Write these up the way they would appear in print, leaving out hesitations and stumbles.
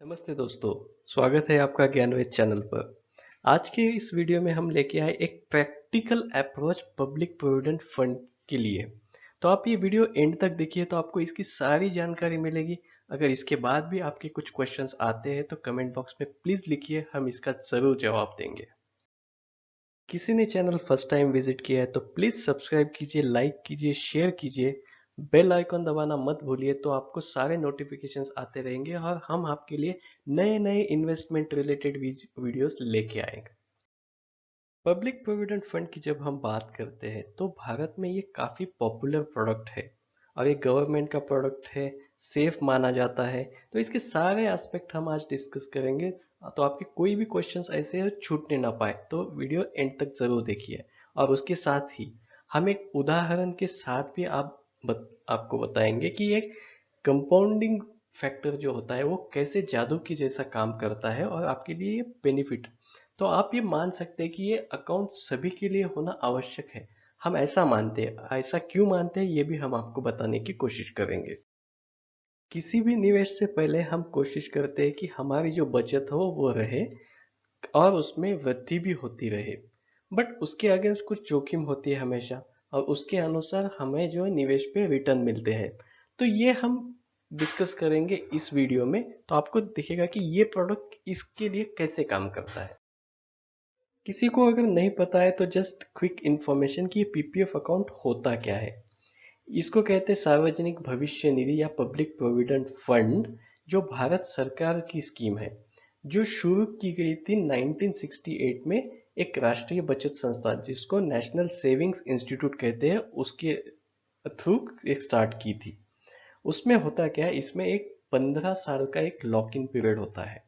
नमस्ते दोस्तों, स्वागत है आपका ज्ञानवेद चैनल पर। आज के इस वीडियो में हम लेके आए एक practical approach public provident fund के लिए। तो आप ये वीडियो एंड तक देखिए तो आपको इसकी सारी जानकारी मिलेगी। अगर इसके बाद भी आपके कुछ क्वेश्चंस आते हैं तो कमेंट बॉक्स में प्लीज लिखिए, हम इसका जरूर जवाब देंगे। किसी ने चैनल फर्स्ट टाइम विजिट किया है तो प्लीज सब्सक्राइब कीजिए, लाइक कीजिए, शेयर कीजिए, बेल आइकॉन दबाना मत भूलिए, तो आपको सारे नोटिफिकेशंस आते रहेंगे और हम आपके लिए नए नए इन्वेस्टमेंट रिलेटेड वीडियोस लेके आएंगे। पब्लिक प्रोविडेंट फंड की जब हम बात करते हैं तो भारत में ये काफ़ी पॉपुलर प्रोडक्ट है और ये गवर्नमेंट का प्रोडक्ट है, सेफ माना जाता है। तो इसके सारे एस्पेक्ट हम आज डिस्कस करेंगे। तो आपके कोई भी क्वेश्चंस ऐसे छूटने ना पाए तो वीडियो एंड तक ज़रूर देखिए। और उसके साथ ही हम एक उदाहरण के साथ भी आपको बताएंगे कि एक कंपाउंडिंग फैक्टर जो होता है वो कैसे जादू की जैसा काम करता है और आपके लिए ये बेनिफिट। तो आप ये मान सकते हैं कि ये अकाउंट सभी के लिए होना आवश्यक है। हम ऐसा मानते हैं, ऐसा क्यों मानते हैं ये भी हम आपको बताने की कोशिश करेंगे। किसी भी निवेश से पहले हम कोशिश करते हैं कि हमारी जो बचत हो वो रहे और उसमें वृद्धि भी होती रहे। बट उसके अगेंस्ट कुछ जोखिम होती है हमेशा, और उसके अनुसार हमें जो है निवेश पे रिटर्न मिलते हैं। तो ये हम डिस्कस करेंगे इस वीडियो में। तो आपको दिखेगा कि ये प्रोडक्ट इसके लिए कैसे काम करता है। किसी को अगर नहीं पता है तो जस्ट क्विक इन्फॉर्मेशन कि पीपीएफ अकाउंट होता क्या है। इसको कहते हैं सार्वजनिक भविष्य निधि या पब्लिक प्रोविडेंट फंड, जो भारत सरकार की स्कीम है, जो शुरू की गई थी 1968 में। एक राष्ट्रीय बचत संस्थान जिसको नेशनल सेविंग्स इंस्टीट्यूट कहते हैं, उसके थ्रू एक स्टार्ट की थी। उसमें होता क्या है, इसमें एक 15 साल का एक लॉक इन पीरियड होता है।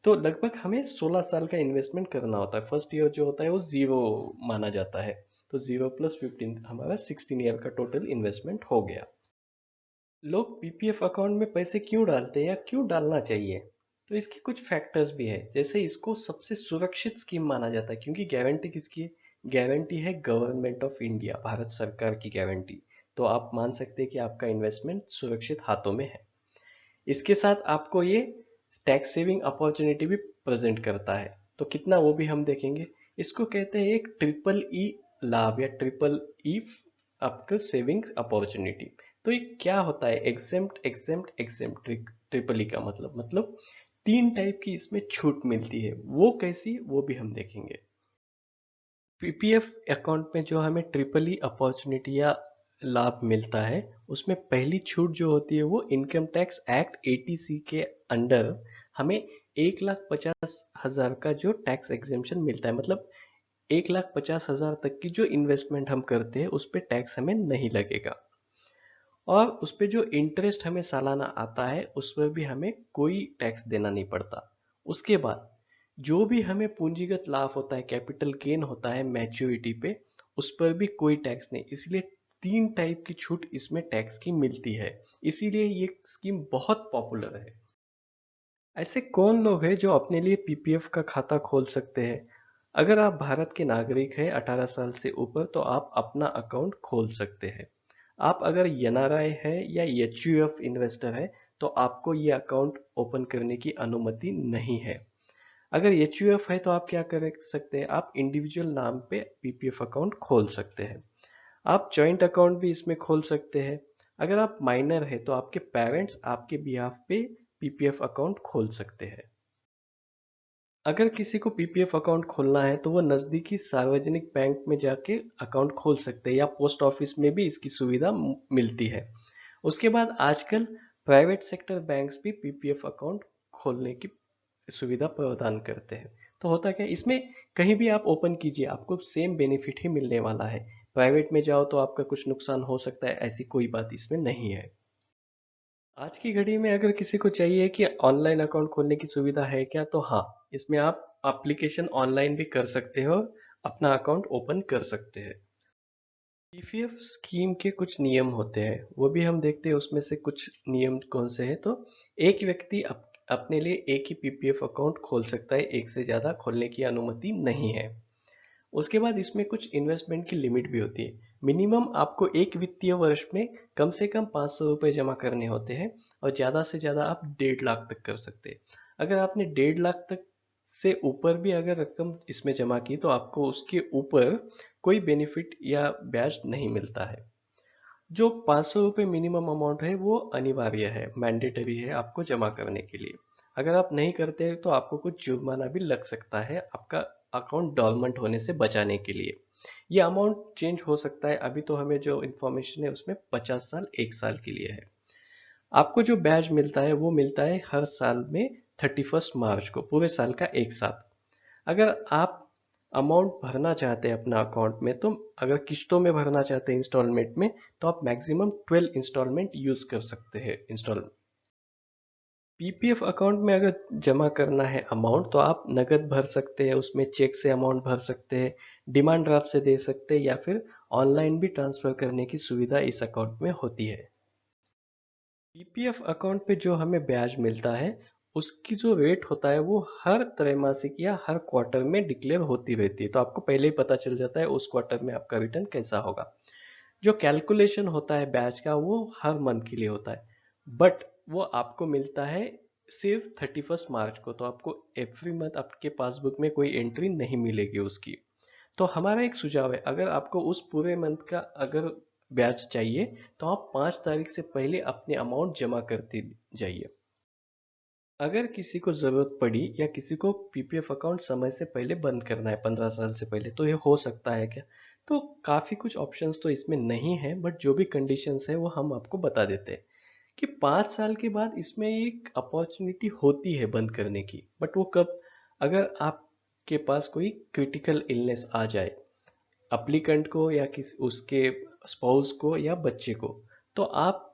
तो लगभग हमें 16 साल का इन्वेस्टमेंट करना होता है। फर्स्ट ईयर जो होता है वो जीरो माना जाता है। तो 0 + 15 हमारा 16 ईयर का टोटल इन्वेस्टमेंट हो गया। लोग पीपीएफ अकाउंट में पैसे क्यों डालते हैं या क्यों डालना चाहिए? तो इसके कुछ फैक्टर्स भी है। जैसे इसको सबसे सुरक्षित स्कीम माना जाता है क्योंकि गारंटी किसकी है? गारंटी है गवर्नमेंट ऑफ इंडिया, भारत सरकार की गारंटी। तो आप मान सकते हैं कि आपका इन्वेस्टमेंट सुरक्षित हाथों में है। इसके साथ आपको ये टैक्स सेविंग अपॉर्चुनिटी भी प्रेजेंट करता है। तो कितना वो भी हम देखेंगे। इसको कहते हैं एक ट्रिपल ई लाभ या ट्रिपल ई आपका सेविंग अपॉर्चुनिटी। तो ये क्या होता है? Exempt exempt exempt, triple E का मतलब 3 टाइप की इसमें छूट मिलती है। वो कैसी, वो भी हम देखेंगे। पीपीएफ अकाउंट में जो हमें ट्रिपल ई अपॉर्चुनिटी या लाभ मिलता है, उसमें पहली छूट जो होती है वो इनकम टैक्स एक्ट 80C के अंडर हमें 1,50,000 का जो टैक्स एग्जेम्पशन मिलता है। मतलब 1,50,000 तक की जो इन्वेस्टमेंट हम करते हैं उस पर टैक्स हमें नहीं लगेगा। और उस पर जो इंटरेस्ट हमें सालाना आता है उस पर भी हमें कोई टैक्स देना नहीं पड़ता। उसके बाद जो भी हमें पूंजीगत लाभ होता है, कैपिटल गेन होता है मैच्योरिटी पे, उस पर भी कोई टैक्स नहीं। इसलिए 3 टाइप की छूट इसमें टैक्स की मिलती है। इसीलिए ये स्कीम बहुत पॉपुलर है। ऐसे कौन लोग हैं जो अपने लिए पीपीएफ का खाता खोल सकते हैं? अगर आप भारत के नागरिक हैं 18 साल से ऊपर तो आप अपना अकाउंट खोल सकते हैं। आप अगर एनआरआई है या एचयूएफ इन्वेस्टर है तो आपको ये अकाउंट ओपन करने की अनुमति नहीं है। अगर एचयूएफ है तो आप क्या कर सकते हैं, आप इंडिविजुअल नाम पे पीपीएफ अकाउंट खोल सकते हैं। आप जॉइंट अकाउंट भी इसमें खोल सकते हैं। अगर आप माइनर है तो आपके पेरेंट्स आपके बिहाफ पे पीपीएफ अकाउंट खोल सकते हैं। अगर किसी को पीपीएफ अकाउंट खोलना है तो वो नज़दीकी सार्वजनिक बैंक में जाके अकाउंट खोल सकते हैं या पोस्ट ऑफिस में भी इसकी सुविधा मिलती है। उसके बाद आजकल प्राइवेट सेक्टर बैंक्स भी पीपीएफ अकाउंट खोलने की सुविधा प्रदान करते हैं। तो होता क्या है इसमें, कहीं भी आप ओपन कीजिए आपको सेम बेनिफिट ही मिलने वाला है। प्राइवेट में जाओ तो आपका कुछ नुकसान हो सकता है, ऐसी कोई बात इसमें नहीं है। आज की घड़ी में अगर किसी को चाहिए कि ऑनलाइन अकाउंट खोलने की सुविधा है क्या, तो हाँ, इसमें आप एप्लीकेशन ऑनलाइन भी कर सकते हो, अपना अकाउंट ओपन कर सकते हैं। पीपीएफ स्कीम के कुछ नियम होते हैं, वो भी हम देखते हैं। उसमें से कुछ नियम कौन से हैं, तो एक व्यक्ति अपने लिए एक ही पीपीएफ अकाउंट खोल सकता है, एक से ज़्यादा खोलने की अनुमति नहीं है। उसके बाद इसमें कुछ इन्वेस्टमेंट की लिमिट भी होती है। मिनिमम आपको एक वित्तीय वर्ष में कम से कम 500 रुपये जमा करने होते हैं और ज़्यादा से ज़्यादा आप 1.5 लाख तक कर सकते हैं। अगर आपने 1.5 लाख तक से ऊपर भी अगर रकम इसमें जमा की तो आपको उसके ऊपर कोई बेनिफिट या ब्याज नहीं मिलता है। जो 500 रुपये मिनिमम अमाउंट है वो अनिवार्य है, मैंडेटरी है आपको जमा करने के लिए। अगर आप नहीं करते तो आपको कुछ जुर्माना भी लग सकता है आपका अकाउंट डॉर्मेंट होने से बचाने के लिए। ये अमाउंट चेंज हो सकता है, अभी तो हमें जो इन्फॉर्मेशन है उसमें 50 साल 1 साल के लिए है। आपको जो ब्याज मिलता है वो मिलता है हर साल में 31 मार्च को, पूरे साल का एक साथ। अगर आप अमाउंट भरना चाहते हैं अपना अकाउंट में, तो अगर किस्तों में भरना चाहते हैं इंस्टॉलमेंट में, तो आप मैक्सिमम 12 इंस्टॉलमेंट यूज कर सकते हैं। पीपीएफ अकाउंट में अगर जमा करना है अमाउंट तो आप नगद भर सकते हैं, उसमें चेक से अमाउंट भर सकते हैं, डिमांड ड्राफ्ट से दे सकते हैं, या फिर ऑनलाइन भी ट्रांसफर करने की सुविधा इस अकाउंट में होती है। पीपीएफ अकाउंट पे जो हमें ब्याज मिलता है उसकी जो रेट होता है वो हर त्रैमासिक या हर क्वार्टर में डिक्लेयर होती रहती है, तो आपको पहले ही पता चल जाता है उस क्वार्टर में आपका रिटर्न कैसा होगा। जो कैलकुलेशन होता है ब्याज का वो हर मंथ के लिए होता है, बट वो आपको मिलता है सिर्फ 31 मार्च को, तो आपको एवरी मंथ आपके पासबुक में कोई एंट्री नहीं मिलेगी उसकी। तो हमारा एक सुझाव है, अगर आपको उस पूरे मंथ का अगर ब्याज चाहिए तो आप 5 तारीख से पहले अपने अमाउंट जमा करते जाइए। अगर किसी को जरूरत पड़ी या किसी को पीपीएफ अकाउंट समय से पहले बंद करना है 15 साल से पहले, तो ये हो सकता है क्या? तो काफी कुछ ऑप्शंस तो इसमें नहीं है, बट जो भी कंडीशंस है वो हम आपको बता देते हैं कि 5 साल के बाद इसमें एक अपॉर्चुनिटी होती है बंद करने की। बट वो कब? अगर आपके पास कोई क्रिटिकल इलनेस आ जाए अप्लीकेंट को या किसी उसके स्पाउस को या बच्चे को, तो आप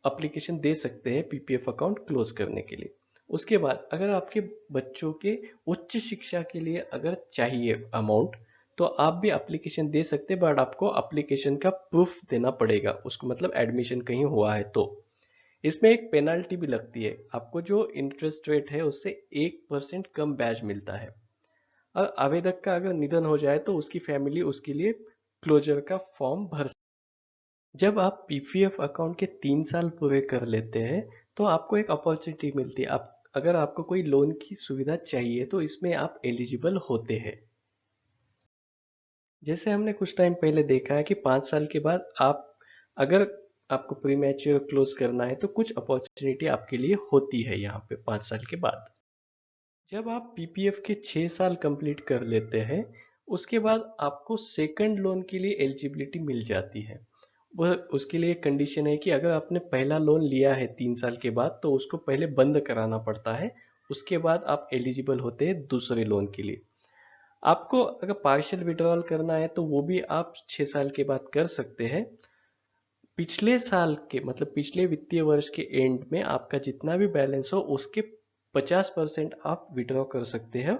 एप्लीकेशन दे सकते हैं पीपीएफ अकाउंट क्लोज करने के लिए। उसके बाद अगर आपके बच्चों के उच्च शिक्षा के लिए अगर चाहिए अमाउंट, तो आप भी एप्लीकेशन दे सकते हैं, बट आपको एप्लीकेशन का प्रूफ देना पड़ेगा उसको, मतलब एडमिशन कहीं हुआ है तो। इसमें एक पेनल्टी भी लगती है, आपको जो इंटरेस्ट रेट है उससे 1% कम ब्याज मिलता है। और आवेदक का अगर निधन हो जाए तो उसकी फैमिली उसके लिए क्लोजर का फॉर्म भर। जब आप पीपीएफ अकाउंट के 3 साल पूरे कर लेते हैं तो आपको एक अपॉर्चुनिटी मिलती है, आप अगर आपको कोई लोन की सुविधा चाहिए तो इसमें आप एलिजिबल होते हैं। जैसे हमने कुछ टाइम पहले देखा है कि 5 साल के बाद आप अगर आपको प्री मैच्योर क्लोज करना है तो कुछ अपॉर्चुनिटी आपके लिए होती है यहाँ पे 5 साल के बाद। जब आप पीपीएफ के 6 साल कंप्लीट कर लेते हैं उसके बाद आपको सेकंड लोन के लिए एलिजिबिलिटी मिल जाती है। वह उसके लिए कंडीशन है कि अगर आपने पहला लोन लिया है 3 साल के बाद तो उसको पहले बंद कराना पड़ता है, उसके बाद आप एलिजिबल होते हैं दूसरे लोन के लिए। आपको अगर पार्शियल विड्रॉल करना है तो वो भी आप 6 साल के बाद कर सकते हैं। पिछले साल के मतलब पिछले वित्तीय वर्ष के एंड में आपका जितना भी बैलेंस हो उसके 50% आप विड्रॉ कर सकते हैं,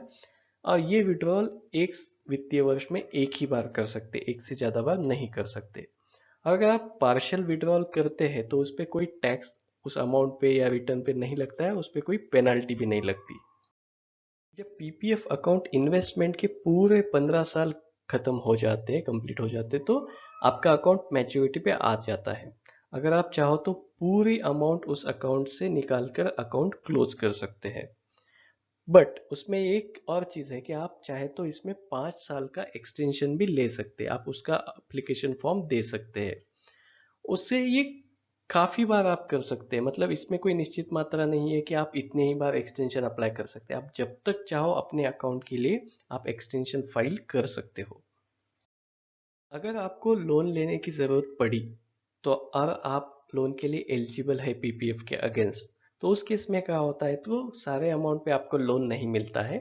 और ये विड्रॉल एक वित्तीय वर्ष में एक ही बार कर सकते, एक से ज़्यादा बार नहीं कर सकते। अगर आप पार्शियल विड्रॉल करते हैं तो उस पर कोई टैक्स उस अमाउंट पे या रिटर्न पे नहीं लगता है, उस पर कोई पेनल्टी भी नहीं लगती। जब पीपीएफ अकाउंट इन्वेस्टमेंट के पूरे 15 साल खत्म हो जाते हैं, कंप्लीट हो जाते हैं, तो आपका अकाउंट मैच्योरिटी पे आ जाता है। अगर आप चाहो तो पूरी अमाउंट उस अकाउंट से निकाल कर अकाउंट क्लोज कर सकते हैं। बट उसमें एक और चीज है कि आप चाहे तो इसमें 5 साल का एक्सटेंशन भी ले सकते हैं, आप उसका एप्लीकेशन फॉर्म दे सकते हैं। उससे ये काफी बार आप कर सकते हैं, मतलब इसमें कोई निश्चित मात्रा नहीं है कि आप इतने ही बार एक्सटेंशन अप्लाई कर सकते हैं, आप जब तक चाहो अपने अकाउंट के लिए आप एक्सटेंशन फाइल कर सकते हो। अगर आपको लोन लेने की जरूरत पड़ी तो और आप लोन के लिए एलिजिबल है पीपीएफ के अगेंस्ट, तो उस केस में क्या होता है, तो सारे अमाउंट पे आपको लोन नहीं मिलता है।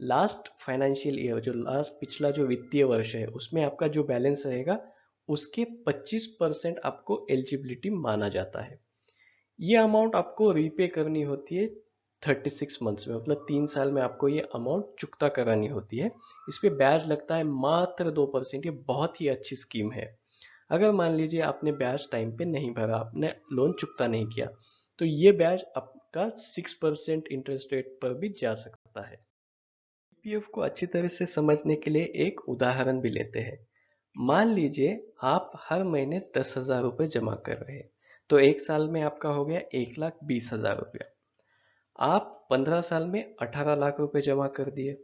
लास्ट फाइनेंशियल ईयर जो लास्ट पिछला जो वित्तीय वर्ष है उसमें आपका जो बैलेंस रहेगा उसके 25% आपको एलिजिबिलिटी माना जाता है। ये अमाउंट आपको रीपे करनी होती है 36 मंथ्स में, मतलब 3 साल में आपको ये अमाउंट चुकता करानी होती है। इस पे ब्याज लगता है मात्र 2%, ये बहुत ही अच्छी स्कीम है। अगर मान लीजिए आपने ब्याज टाइम पे नहीं भरा, आपने लोन चुकता नहीं किया, तो ये ब्याज आपका 6% इंटरेस्ट रेट पर भी जा सकता है। पीपीएफ को अच्छी तरह से समझने के लिए एक उदाहरण भी लेते हैं। मान लीजिए आप हर महीने 10,000 रुपये जमा कर रहे हैं, तो एक साल में आपका हो गया 1,20,000 रुपया। आप 15 साल में 18 लाख रुपए जमा कर दिए।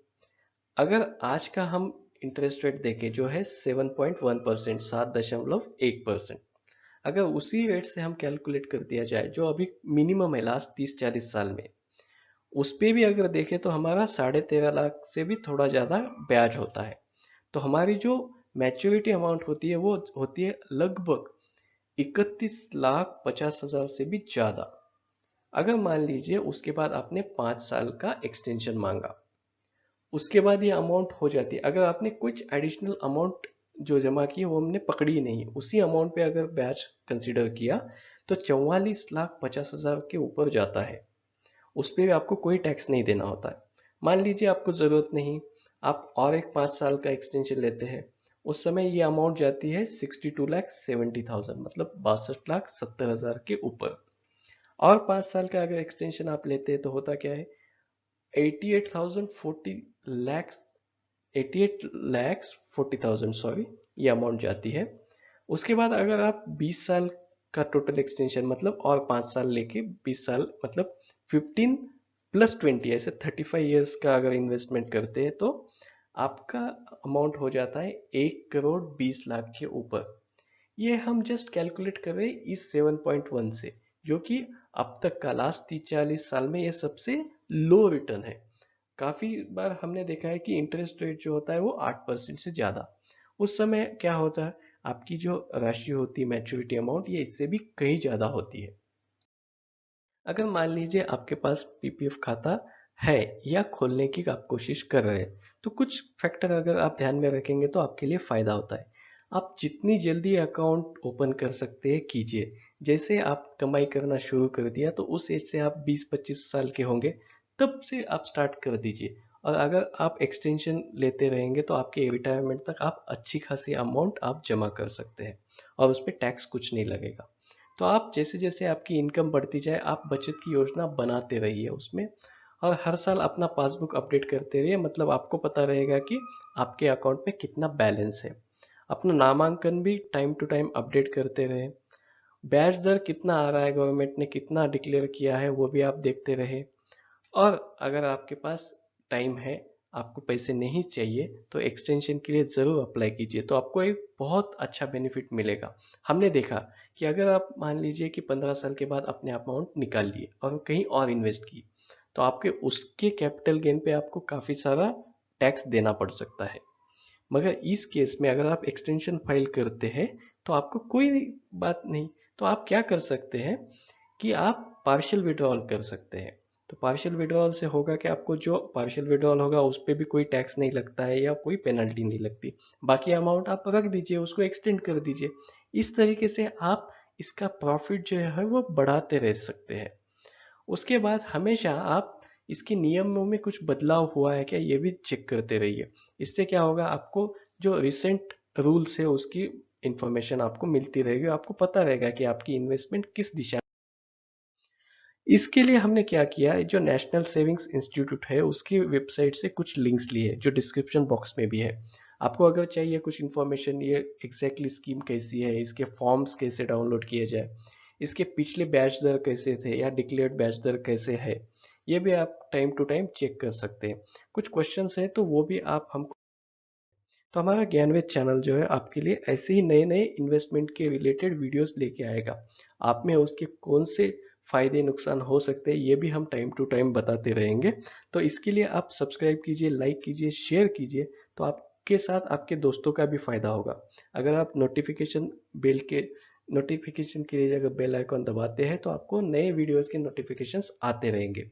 अगर आज का हम इंटरेस्ट रेट देखें जो है 7.1%, 7.1%, अगर उसी रेट से हम कैलकुलेट कर दिया जाए जो अभी मिनिमम है लास्ट 30-40 साल में, उस पे भी अगर देखें तो हमारा 13.5 लाख से भी थोड़ा ज़्यादा ब्याज होता है। तो हमारी जो मैच्योरिटी अमाउंट होती है वो होती है लगभग 31,50,000 से भी ज़्यादा। अगर मान लीजिए उसके बाद आपने 5 साल का एक्सटेंशन मांगा, उसके बाद ये अमाउंट हो जाती है। अगर आपने कुछ एडिशनल अमाउंट जो जमा की है वो हमने पकड़ी नहीं, उसी अमाउंट पे अगर ब्याज कंसिडर किया तो 44,50,000 के ऊपर जाता है। उस पर भी आपको कोई टैक्स नहीं देना होता है। मान लीजिए आपको ज़रूरत नहीं, आप और एक 5 साल का एक्सटेंशन लेते हैं, उस समय ये अमाउंट जाती है 62,70,000, मतलब 62,70,000 के ऊपर। और 5 साल का अगर एक्सटेंशन आप लेते हैं तो होता क्या है, 88,040 लाख, 88,40,000 सॉरी, ये अमाउंट जाती है। उसके बाद अगर आप 20 साल का टोटल एक्सटेंशन मतलब और 5 साल लेके 20 साल मतलब 15 + 20 ऐसे 35 ईयर्स का अगर इन्वेस्टमेंट करते हैं तो आपका अमाउंट हो जाता है 1,20,00,000 के ऊपर। ये हम जस्ट कैलकुलेट कर रहे हैं इस 7.1 से, जो कि अब तक का लास्ट 30-40 साल में ये सबसे लो रिटर्न है। काफी बार हमने देखा है कि इंटरेस्ट रेट जो होता है वो 8% से ज्यादा। उस समय क्या होता है, आपकी जो राशि होती है मैच्योरिटी अमाउंट ये इससे भी कहीं ज्यादा होती है। अगर मान लीजिए आपके पास पीपीएफ खाता है या खोलने की आप कोशिश कर रहे हैं, तो कुछ फैक्टर अगर आप ध्यान में रखेंगे तो आपके लिए फायदा होता है। आप जितनी जल्दी अकाउंट ओपन कर सकते हैं कीजिए। जैसे आप कमाई करना शुरू कर दिया तो उस एज से आप 20-25 साल के होंगे, तब से आप स्टार्ट कर दीजिए। और अगर आप एक्सटेंशन लेते रहेंगे तो आपके रिटायरमेंट तक आप अच्छी खासी अमाउंट आप जमा कर सकते हैं और उस पर टैक्स कुछ नहीं लगेगा। तो आप जैसे जैसे आपकी इनकम बढ़ती जाए आप बचत की योजना बनाते रहिए उसमें, और हर साल अपना पासबुक अपडेट करते रहिए, मतलब आपको पता रहेगा कि आपके अकाउंट में कितना बैलेंस है। अपना नामांकन भी टाइम टू टाइम अपडेट करते रहे। ब्याज दर कितना आ रहा है, गवर्नमेंट ने कितना डिक्लेयर किया है वो भी आप देखते रहे। और अगर आपके पास टाइम है, आपको पैसे नहीं चाहिए, तो एक्सटेंशन के लिए ज़रूर अप्लाई कीजिए, तो आपको एक बहुत अच्छा बेनिफिट मिलेगा। हमने देखा कि अगर आप मान लीजिए कि 15 साल के बाद अपने अमाउंट निकाल लिए और कहीं और इन्वेस्ट की, तो आपके उसके कैपिटल गेन पे आपको काफ़ी सारा टैक्स देना पड़ सकता है। मगर इस केस में अगर आप एक्सटेंशन फाइल करते हैं तो आपको कोई बात नहीं। तो आप क्या कर सकते हैं कि आप पार्शियल विड्रॉल कर सकते हैं। तो पार्शियल विड्रॉल से होगा कि आपको जो पार्शियल विड्रॉल होगा उस पर भी कोई टैक्स नहीं लगता है या कोई पेनल्टी नहीं लगती। बाकी अमाउंट आप रख दीजिए, उसको एक्सटेंड कर दीजिए। इस तरीके से आप इसका प्रॉफिट जो है वो बढ़ाते रह सकते हैं। उसके बाद हमेशा आप इसके नियमों में कुछ बदलाव हुआ है क्या ये भी चेक करते रहिए। इससे क्या होगा, आपको जो रिसेंट रूल्स है उसकी इंफॉर्मेशन आपको मिलती रहेगी, आपको पता रहेगा कि आपकी इन्वेस्टमेंट किस दिशा। इसके लिए हमने क्या किया है, जो नेशनल सेविंग्स इंस्टीट्यूट है उसकी वेबसाइट से कुछ लिंक्स लिए जो डिस्क्रिप्शन बॉक्स में भी है। आपको अगर चाहिए कुछ इन्फॉर्मेशन, ये एग्जैक्टली स्कीम कैसी है, इसके फॉर्म्स कैसे डाउनलोड किए जाए, इसके पिछले ब्याज दर कैसे थे या डिक्लेयर्ड ब्याज दर कैसे है, ये भी आप टाइम टू टाइम चेक कर सकते हैं। कुछ क्वेश्चंस हैं तो वो भी आप हमको। तो हमारा ज्ञानवेद चैनल जो है आपके लिए ऐसे ही नए नए इन्वेस्टमेंट के रिलेटेड वीडियोस लेके आएगा। आप में उसके कौन से फायदे नुकसान हो सकते हैं ये भी हम टाइम टू टाइम बताते रहेंगे। तो इसके लिए आप सब्सक्राइब कीजिए, लाइक कीजिए, शेयर कीजिए, तो आपके साथ आपके दोस्तों का भी फायदा होगा। अगर आप नोटिफिकेशन के लिए अगर बेल आइकॉन दबाते हैं तो आपको नए वीडियोस के नोटिफिकेशंस आते रहेंगे।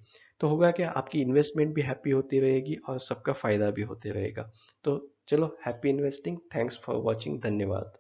तो होगा क्या, आपकी इन्वेस्टमेंट भी हैप्पी होती रहेगी और सबका फायदा भी होते रहेगा। तो चलो, happy investing, thanks for watching, धन्यवाद।